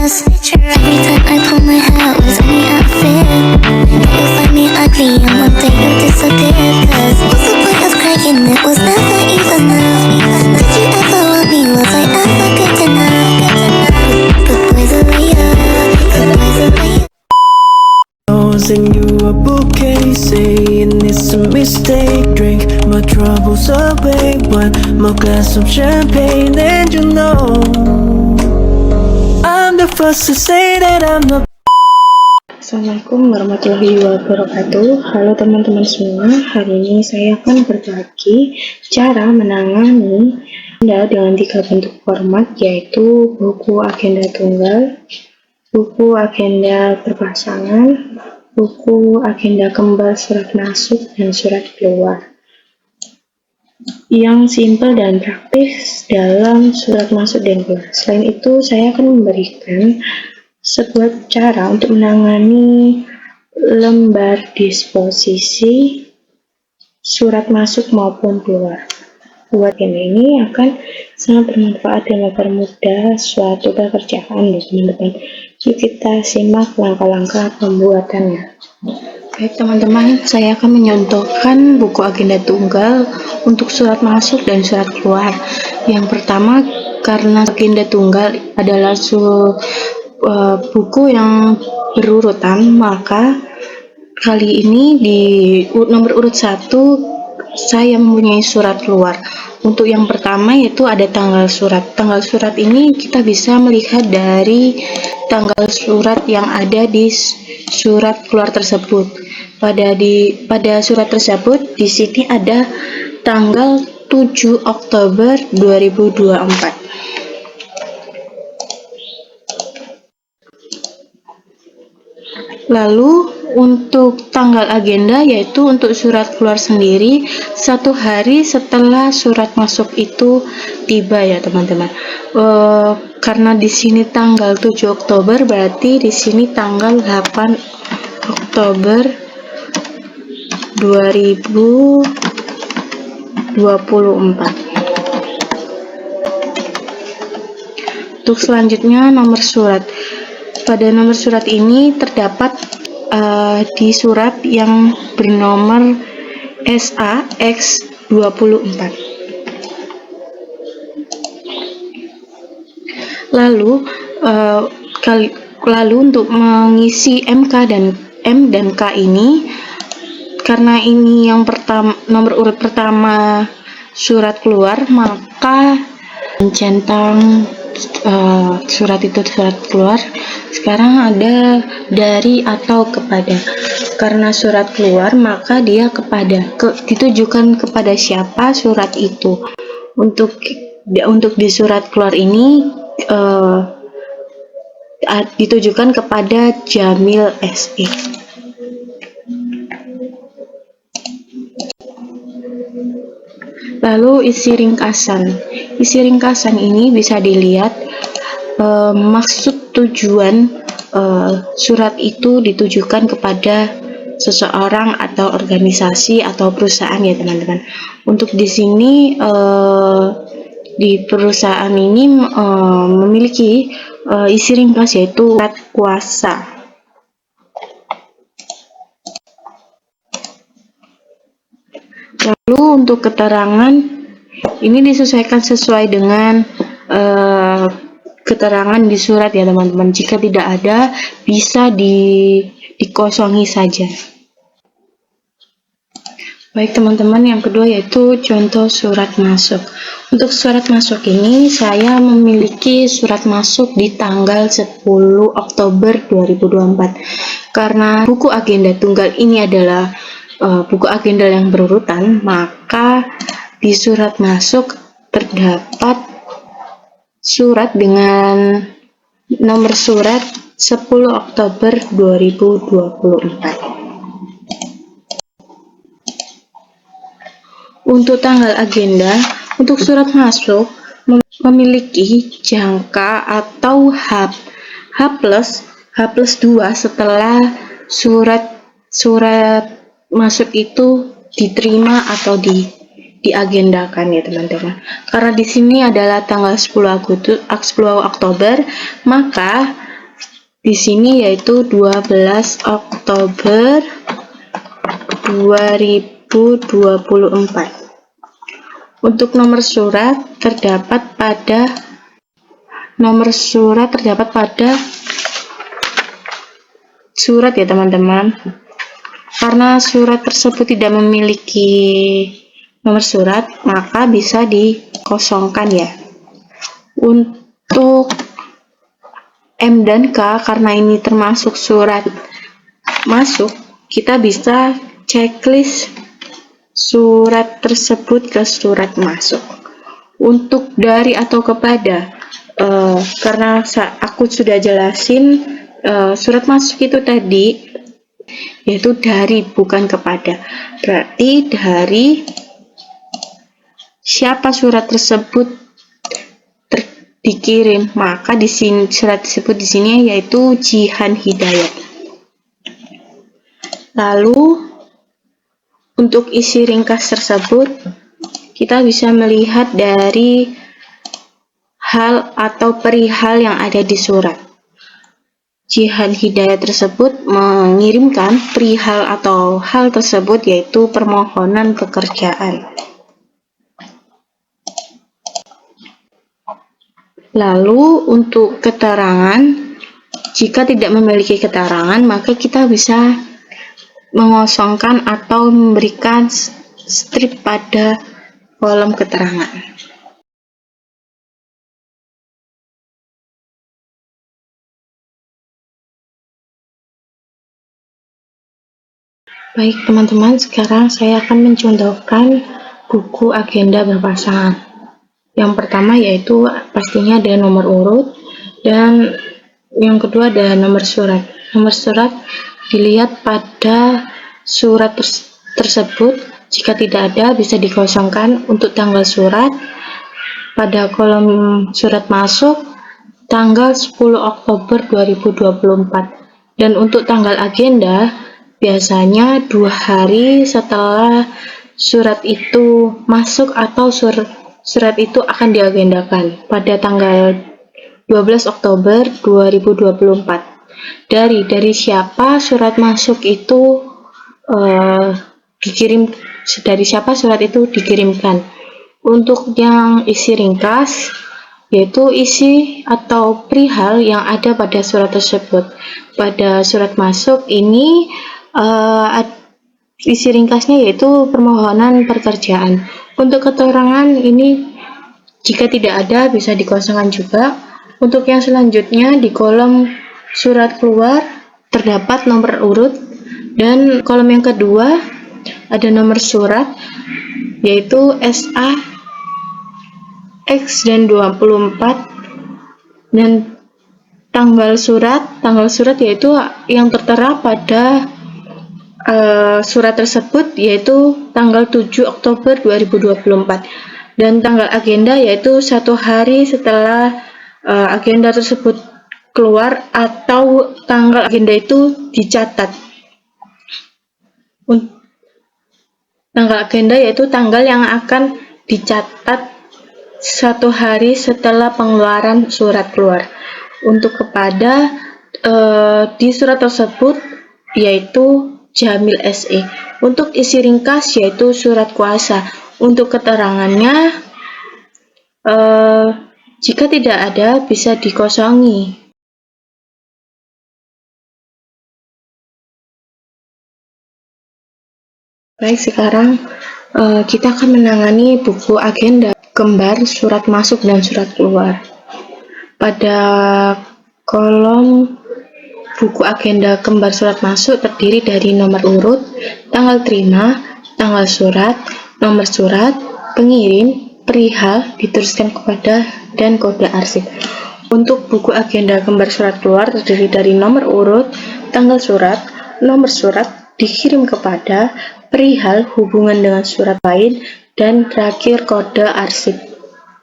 a snitcher. Every time I pull my hair was any outfit. You find me ugly and one day you disappear. Cause what's the point of crying? It was never even enough. Did you ever want me? Was I ever good enough? Good boys are layup. Good boys are layup. Send you a bouquet, saying it's a mistake. Drink my troubles away, one more glass of champagne, and you know I'm the first to say that I'm not. Assalamualaikum warahmatullahi wabarakatuh. Halo teman-teman semua, hari ini saya akan berbagi cara menangani agenda dengan 3 bentuk format, yaitu buku agenda tunggal, buku agenda berpasangan, buku agenda kembal surat masuk dan surat keluar, yang simpel dan praktis dalam surat masuk dan keluar. Selain itu, saya akan memberikan sebuah cara untuk menangani lembar disposisi surat masuk maupun keluar. Buat ini akan sangat bermanfaat dan mempermudah suatu pekerjaan ya teman-teman. Yuk kita simak langkah-langkah pembuatannya. Baik teman-teman, saya akan menyontohkan buku agenda tunggal untuk surat masuk dan surat keluar. Yang pertama, karena agenda tunggal adalah buku yang berurutan, maka kali ini di nomor urut 1 saya mempunyai surat keluar. Untuk yang pertama yaitu ada tanggal surat. Tanggal surat ini kita bisa melihat dari tanggal surat yang ada di surat keluar tersebut. Pada surat tersebut di sini ada tanggal 7 Oktober 2024. Lalu untuk tanggal agenda, yaitu untuk surat keluar sendiri 1 hari setelah surat masuk itu tiba ya teman-teman. Karena di sini tanggal 7 Oktober, berarti di sini tanggal 8 Oktober 2024. Untuk selanjutnya nomor surat. Pada nomor surat ini terdapat di surat yang bernomor SAX24. Lalu untuk mengisi MK dan M dan K ini, karena ini yang nomor urut pertama surat keluar, maka centang surat itu surat keluar. Sekarang ada dari atau kepada. Karena surat keluar, maka dia ditujukan kepada siapa surat itu. Untuk di surat keluar ini ditujukan kepada Jamil SE. Lalu isi ringkasan. Isi ringkasan ini bisa dilihat maksud tujuan surat itu ditujukan kepada seseorang atau organisasi atau perusahaan ya teman-teman. Untuk di sini di perusahaan ini memiliki isi ringkas yaitu surat kuasa. Lalu untuk keterangan ini disesuaikan sesuai dengan keterangan di surat ya teman-teman. Jika tidak ada, bisa dikosongi saja. Baik teman-teman, yang kedua yaitu contoh surat masuk. Untuk surat masuk ini saya memiliki surat masuk di tanggal 10 Oktober 2024. Karena buku agenda tunggal ini adalah buku agenda yang berurutan, maka di surat masuk terdapat surat dengan nomor surat 10 Oktober 2024. Untuk tanggal agenda, untuk surat masuk memiliki jangka atau H+2 setelah surat masuk itu diterima atau diagendakan ya teman-teman. Karena di sini adalah tanggal 10 Oktober, maka di sini yaitu 12 Oktober 2024. Untuk nomor surat terdapat pada surat ya teman-teman. Karena surat tersebut tidak memiliki nomor surat, maka bisa dikosongkan ya. Untuk M dan K, karena ini termasuk surat masuk, kita bisa checklist surat tersebut ke surat masuk. Untuk dari atau kepada, karena aku sudah jelasin surat masuk itu tadi yaitu dari, bukan kepada. Berarti dari siapa surat tersebut dikirim, maka di sini surat tersebut di sini yaitu Jihan Hidayat. Lalu untuk isi ringkas tersebut kita bisa melihat dari hal atau perihal yang ada di surat. Jihan Hidayat tersebut mengirimkan perihal atau hal tersebut yaitu permohonan pekerjaan. Lalu untuk keterangan, jika tidak memiliki keterangan maka kita bisa mengosongkan atau memberikan strip pada kolom keterangan. Baik teman-teman, sekarang saya akan mencontohkan buku agenda berpasangan. Yang pertama yaitu pastinya ada nomor urut, dan yang kedua ada nomor surat. Nomor surat dilihat pada surat tersebut, jika tidak ada bisa dikosongkan. Untuk tanggal surat, pada kolom surat masuk tanggal 10 Oktober 2024, dan untuk tanggal agenda biasanya 2 hari setelah surat itu masuk atau surat itu akan diagendakan pada tanggal 12 Oktober 2024. Dari siapa surat masuk itu dari siapa surat itu dikirimkan. Untuk yang isi ringkas, yaitu isi atau perihal yang ada pada surat tersebut. Pada surat masuk ini isi ringkasnya yaitu permohonan pekerjaan. Untuk keterangan ini jika tidak ada bisa dikosongkan juga. Untuk yang selanjutnya di kolom surat keluar terdapat nomor urut, dan kolom yang kedua ada nomor surat yaitu SA X dan 24, dan tanggal surat yaitu yang tertera pada surat tersebut yaitu tanggal 7 Oktober 2024, dan tanggal agenda yaitu 1 hari setelah agenda tersebut keluar atau tanggal agenda itu dicatat. Tanggal agenda yaitu tanggal yang akan dicatat 1 hari setelah pengeluaran surat keluar. Untuk kepada di surat tersebut yaitu Jamil SE. Untuk isi ringkas yaitu surat kuasa. Untuk keterangannya jika tidak ada bisa dikosongi. Baik, sekarang kita akan menangani buku agenda kembar surat masuk dan surat keluar. Pada kolom buku agenda kembar surat masuk terdiri dari nomor urut, tanggal terima, tanggal surat, nomor surat, pengirim, perihal, dituliskan kepada, dan kode arsip. Untuk buku agenda kembar surat keluar terdiri dari nomor urut, tanggal surat, nomor surat, dikirim kepada, perihal, hubungan dengan surat lain, dan terakhir kode arsip.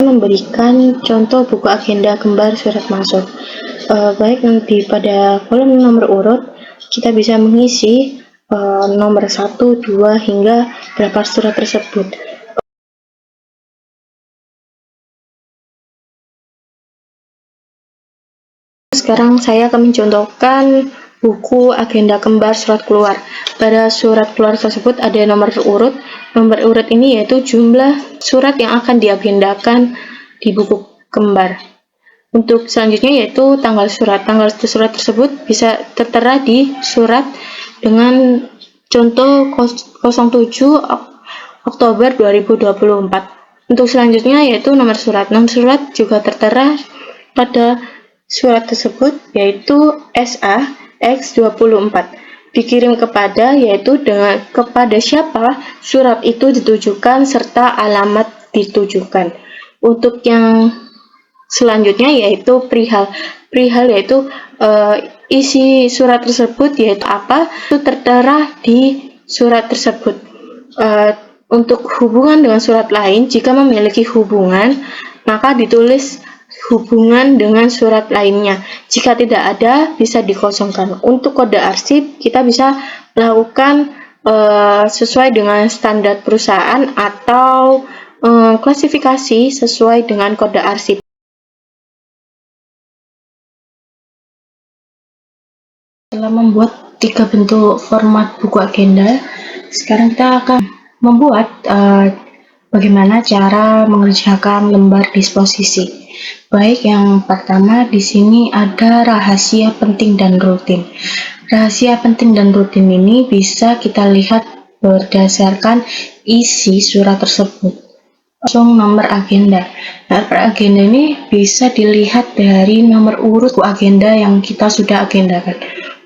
Memberikan contoh buku agenda kembar surat masuk. Baik, nanti pada kolom nomor urut kita bisa mengisi nomor 1, 2 hingga berapa surat tersebut. sekarang saya akan mencontohkan buku agenda kembar surat keluar. Pada surat keluar tersebut ada nomor urut. Nomor urut ini yaitu jumlah surat yang akan diagendakan di buku kembar. Untuk selanjutnya yaitu tanggal surat. Tanggal surat tersebut bisa tertera di surat dengan contoh 07 Oktober 2024. Untuk selanjutnya yaitu nomor surat. Nomor surat juga tertera pada surat tersebut yaitu SA X24. Dikirim kepada yaitu kepada siapa surat itu ditujukan serta alamat ditujukan. Untuk yang selanjutnya yaitu perihal. Perihal yaitu isi surat tersebut yaitu apa itu tertera di surat tersebut. Untuk hubungan dengan surat lain, jika memiliki hubungan maka ditulis hubungan dengan surat lainnya. Jika tidak ada bisa dikosongkan. Untuk kode arsip kita bisa melakukan sesuai dengan standar perusahaan atau klasifikasi sesuai dengan kode arsip. Setelah membuat 3 bentuk format buku agenda, sekarang kita akan membuat bagaimana cara mengerjakan lembar disposisi. Baik, yang pertama di sini ada rahasia penting dan rutin. Rahasia penting dan rutin ini bisa kita lihat berdasarkan isi surat tersebut. Langsung nomor agenda. Nomor agenda ini bisa dilihat dari nomor urut buku agenda yang kita sudah agendakan.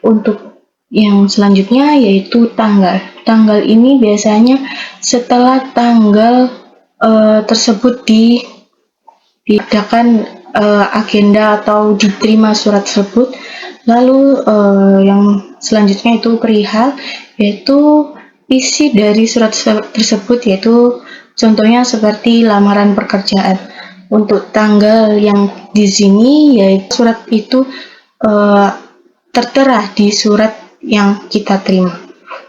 Untuk yang selanjutnya yaitu tanggal. Tanggal ini biasanya setelah tanggal tersebut diadakan agenda atau diterima surat tersebut. Lalu yang selanjutnya itu perihal, yaitu isi dari surat tersebut, yaitu contohnya seperti lamaran pekerjaan. Untuk tanggal yang di sini yaitu surat itu tertera di surat yang kita terima.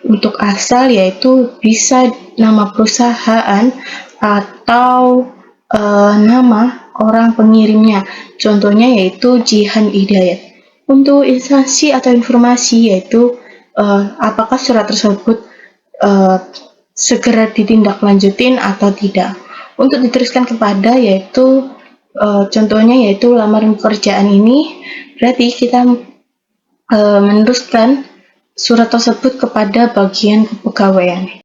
Untuk asal yaitu bisa nama perusahaan atau nama orang pengirimnya. Contohnya yaitu Jihan Hidayat. Untuk instansi atau informasi yaitu apakah surat tersebut segera ditindaklanjutin atau tidak. Untuk diteruskan kepada yaitu contohnya yaitu lamaran pekerjaan ini, berarti kita meneruskan surat tersebut kepada bagian kepegawaian.